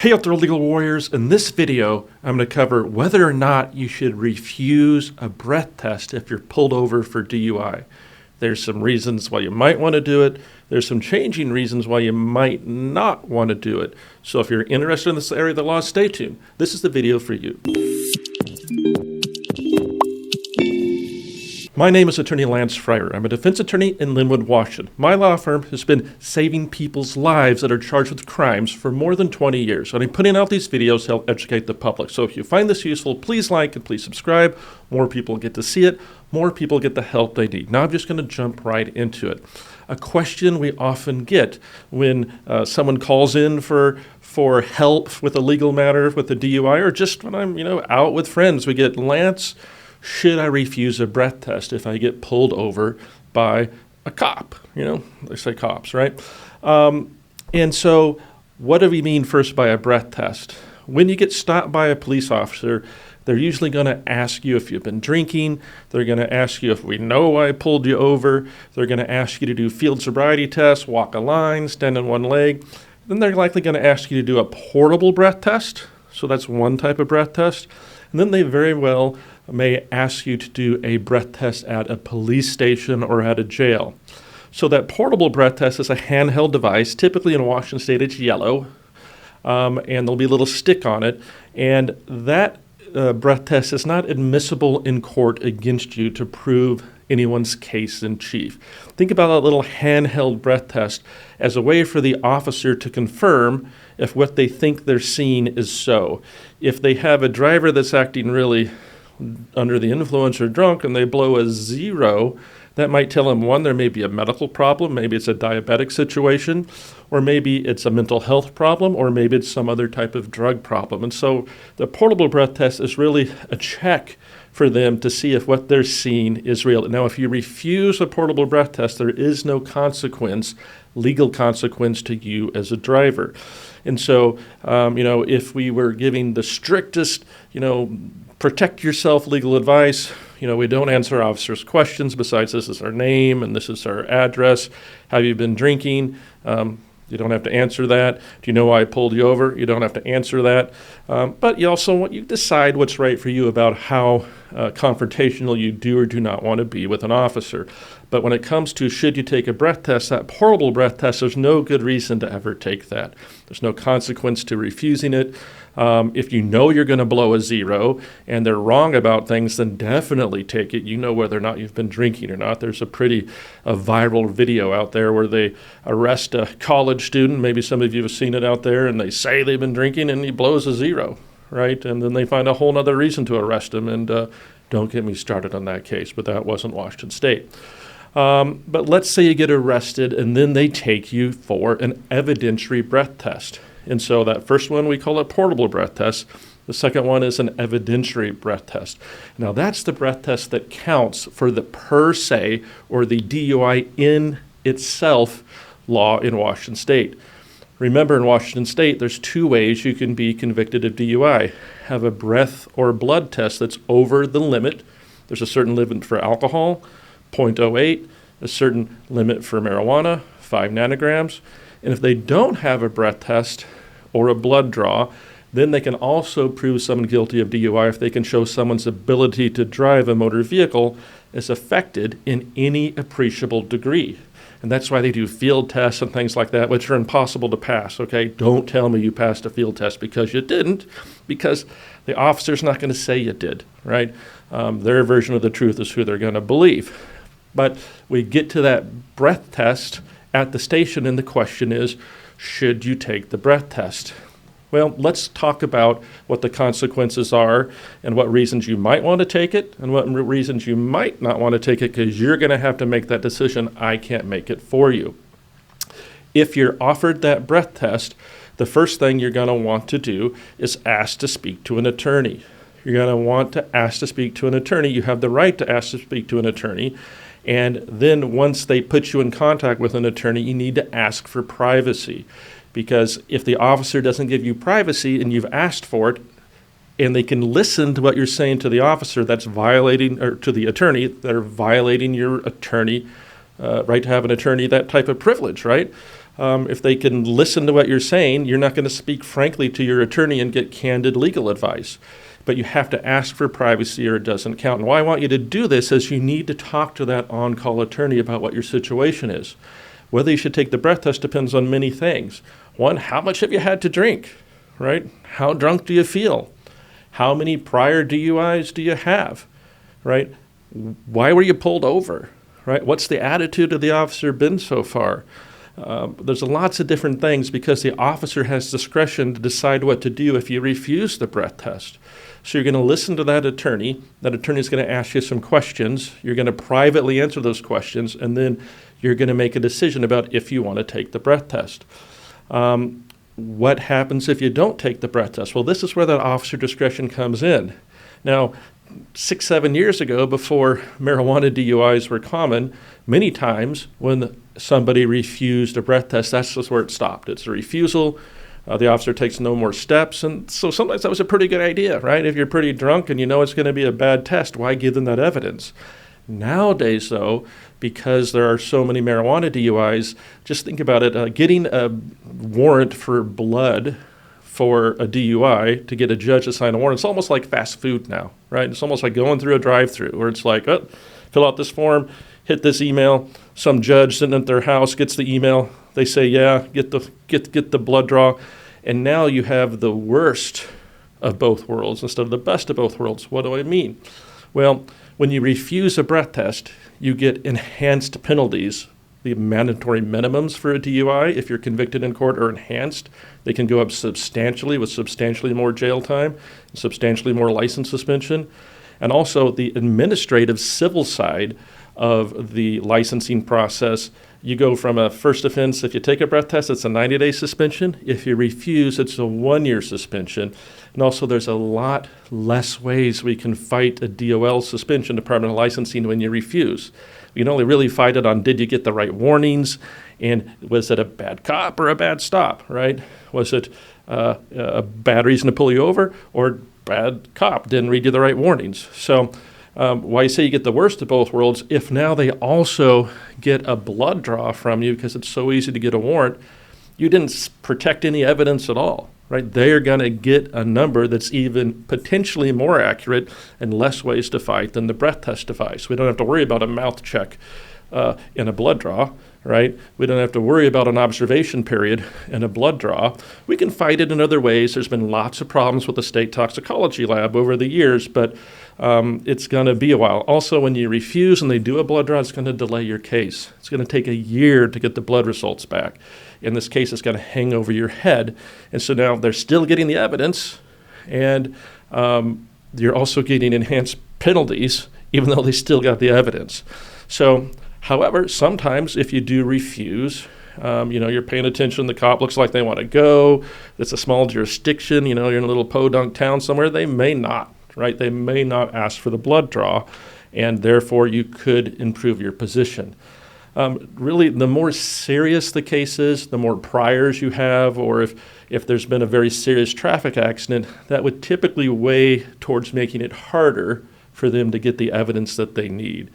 Hey out there, legal warriors. In this video, I'm going to cover whether or not you should refuse a breath test if you're pulled over for DUI. There's some reasons why you might want to do it. There's some changing reasons why you might not want to do it. So if you're interested in this area of the law, stay tuned. This is the video for you. My name is Attorney Lance Fryrear. I'm a defense attorney in Linwood, Washington. My law firm has been saving people's lives that are charged with crimes for more than 20 years. And I'm putting out these videos to help educate the public. So if you find this useful, please like and please subscribe. More people get to see it. More people get the help they need. Now I'm just going to jump right into it. A question we often get when someone calls in for help with a legal matter, with a DUI, or just when I'm out with friends, we get, Lance, should I refuse a breath test if I get pulled over by a cop? They say cops, right? And so what do we mean first by a breath test? When you get stopped by a police officer, they're usually going to ask you if you've been drinking. They're going to ask you if we know why I pulled you over. They're going to ask you to do field sobriety tests, walk a line, stand on one leg. Then they're likely going to ask you to do a portable breath test. So that's one type of breath test. And then they very well may ask you to do a breath test at a police station or at a jail. So that portable breath test is a handheld device. Typically in Washington State, it's yellow, and there'll be a little stick on it. And that breath test is not admissible in court against you to prove anyone's case in chief. Think about a little handheld breath test as a way for the officer to confirm if what they think they're seeing is so. If they have a driver that's acting really under the influence or drunk and they blow a 0, that might tell them, one, there may be a medical problem, maybe it's a diabetic situation, or maybe it's a mental health problem, or maybe it's some other type of drug problem. And so the portable breath test is really a check for them to see if what they're seeing is real. Now, if you refuse a portable breath test, there is no consequence, legal consequence to you as a driver. And so, if we were giving the strictest, protect yourself legal advice, we don't answer officers' questions besides this is our name and this is our address. Have you been drinking? You don't have to answer that. Do you know why I pulled you over? You don't have to answer that. But you decide what's right for you about how confrontational you do or do not want to be with an officer. But when it comes to should you take a breath test, that portable breath test, there's no good reason to ever take that. There's no consequence to refusing it. If you know you're going to blow a 0 and they're wrong about things, then definitely take it. You know whether or not you've been drinking or not. There's a viral video out there where they arrest a college student. Maybe some of you have seen it out there, and they say they've been drinking and he blows a 0, right? And then they find a whole other reason to arrest him. And don't get me started on that case, but that wasn't Washington State. But let's say you get arrested and then they take you for an evidentiary breath test. And so that first one, we call a portable breath test. The second one is an evidentiary breath test. Now that's the breath test that counts for the per se or the DUI in itself law in Washington State. Remember, in Washington State, there's 2 ways you can be convicted of DUI. Have a breath or blood test that's over the limit. There's a certain limit for alcohol, 0.08, a certain limit for marijuana, 5 nanograms. And if they don't have a breath test or a blood draw, then they can also prove someone guilty of DUI if they can show someone's ability to drive a motor vehicle is affected in any appreciable degree. And that's why they do field tests and things like that, which are impossible to pass, okay? Don't tell me you passed a field test because you didn't, because the officer's not going to say you did, right? Their version of the truth is who they're going to believe. But we get to that breath test at the station, and the question is, should you take the breath test? Well, let's talk about what the consequences are and what reasons you might want to take it and what reasons you might not want to take it, because you're going to have to make that decision. I can't make it for you. If you're offered that breath test, the first thing you're going to want to do is ask to speak to an attorney. You're going to want to ask to speak to an attorney. You have the right to ask to speak to an attorney. And then once they put you in contact with an attorney, you need to ask for privacy. Because if the officer doesn't give you privacy and you've asked for it, and they can listen to what you're saying to the officer, that's violating, or to the attorney, that are violating your attorney right to have an attorney, that type of privilege, right? if they can listen to what you're saying, you're not going to speak frankly to your attorney and get candid legal advice. But you have to ask for privacy or it doesn't count. And why I want you to do this is you need to talk to that on-call attorney about what your situation is. Whether you should take the breath test depends on many things. One, how much have you had to drink, right? How drunk do you feel? How many prior DUIs do you have, right? Why were you pulled over, right? What's the attitude of the officer been so far? There's lots of different things because the officer has discretion to decide what to do if you refuse the breath test. So you're going to listen to that attorney. That attorney is going to ask you some questions. You're going to privately answer those questions, and then you're going to make a decision about if you want to take the breath test. What happens if you don't take the breath test? Well, this is where that officer discretion comes in. Now, 6-7 years ago, before marijuana DUIs were common, many times when somebody refused a breath test, that's just where it stopped. It's a refusal. The officer takes no more steps. And so sometimes that was a pretty good idea, right? If you're pretty drunk and you know it's going to be a bad test, why give them that evidence? Nowadays, though, because there are so many marijuana DUIs, just think about it. Getting a warrant for blood for a DUI to get a judge to sign a warrant, it's almost like fast food now, right? It's almost like going through a drive-through where it's like, oh, fill out this form, hit this email. Some judge sitting at their house gets the email. They say, yeah, get the blood draw. And now you have the worst of both worlds instead of the best of both worlds. What do I mean? Well, when you refuse a breath test, you get enhanced penalties. The mandatory minimums for a DUI, if you're convicted in court, are enhanced. They can go up substantially with substantially more jail time, substantially more license suspension. And also the administrative civil side of the licensing process, you go from a first offense, if you take a breath test, it's a 90-day suspension. If you refuse, it's a 1-year suspension. And also there's a lot less ways we can fight a DOL suspension, Department of Licensing, when you refuse. We can only really fight it on, did you get the right warnings? And was it a bad cop or a bad stop, right? Was it a bad reason to pull you over, or bad cop didn't read you the right warnings? So why I say you get the worst of both worlds, if now they also get a blood draw from you because it's so easy to get a warrant, you didn't protect any evidence at all, right? They're going to get a number that's even potentially more accurate and less ways to fight than the breath test device. We don't have to worry about a mouth check in a blood draw, right? We don't have to worry about an observation period and a blood draw. We can fight it in other ways. There's been lots of problems with the state toxicology lab over the years, but it's going to be a while. Also, when you refuse and they do a blood draw, it's going to delay your case. It's going to take a year to get the blood results back. In this case, it's going to hang over your head. And so now they're still getting the evidence, and you're also getting enhanced penalties, even though they still got the evidence. So, however, sometimes if you do refuse, you're paying attention, the cop looks like they want to go, it's a small jurisdiction, you're in a little podunk town somewhere, they may not, right? They may not ask for the blood draw, and therefore you could improve your position. Really, the more serious the case is, the more priors you have, or if there's been a very serious traffic accident, that would typically weigh towards making it harder for them to get the evidence that they need.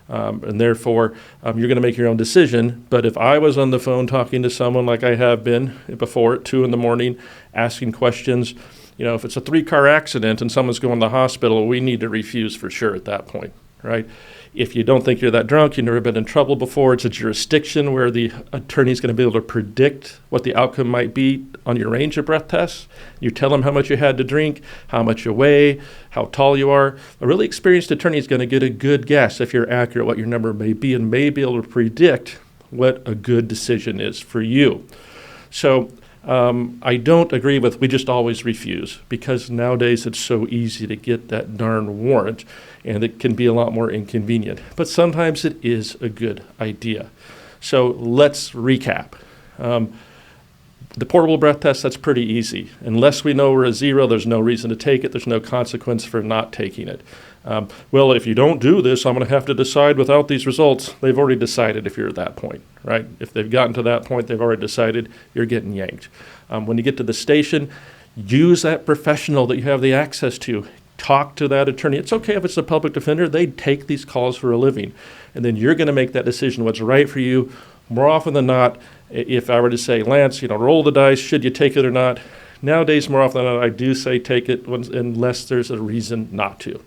And therefore, you're going to make your own decision. But if I was on the phone talking to someone like I have been before at 2 a.m, asking questions, if it's a 3-car accident and someone's going to the hospital, we need to refuse for sure at that point, right? If you don't think you're that drunk, you've never been in trouble before, it's a jurisdiction where the attorney's going to be able to predict what the outcome might be on your range of breath tests. You tell them how much you had to drink, how much you weigh, how tall you are. A really experienced attorney is going to get a good guess, if you're accurate, what your number may be, and may be able to predict what a good decision is for you. So I don't agree with we just always refuse, because nowadays it's so easy to get that darn warrant, and it can be a lot more inconvenient. But sometimes it is a good idea. So let's recap. The portable breath test, that's pretty easy. Unless we know we're a 0, there's no reason to take it. There's no consequence for not taking it. Well, if you don't do this, I'm going to have to decide without these results. They've already decided if you're at that point, right? If they've gotten to that point, they've already decided you're getting yanked. When you get to the station, use that professional that you have the access to. Talk to that attorney. It's okay if it's a public defender. They take these calls for a living. And then you're going to make that decision, what's right for you. More often than not, If I were to say, Lance, roll the dice, should you take it or not? Nowadays, more often than not, I do say take it unless there's a reason not to.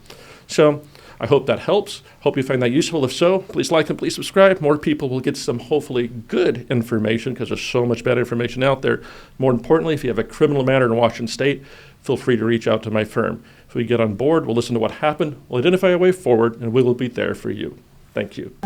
So I hope that helps. Hope you find that useful. If so, please like and please subscribe. More people will get some hopefully good information because there's so much bad information out there. More importantly, if you have a criminal matter in Washington State, feel free to reach out to my firm. If we get on board, we'll listen to what happened, we'll identify a way forward, and we will be there for you. Thank you.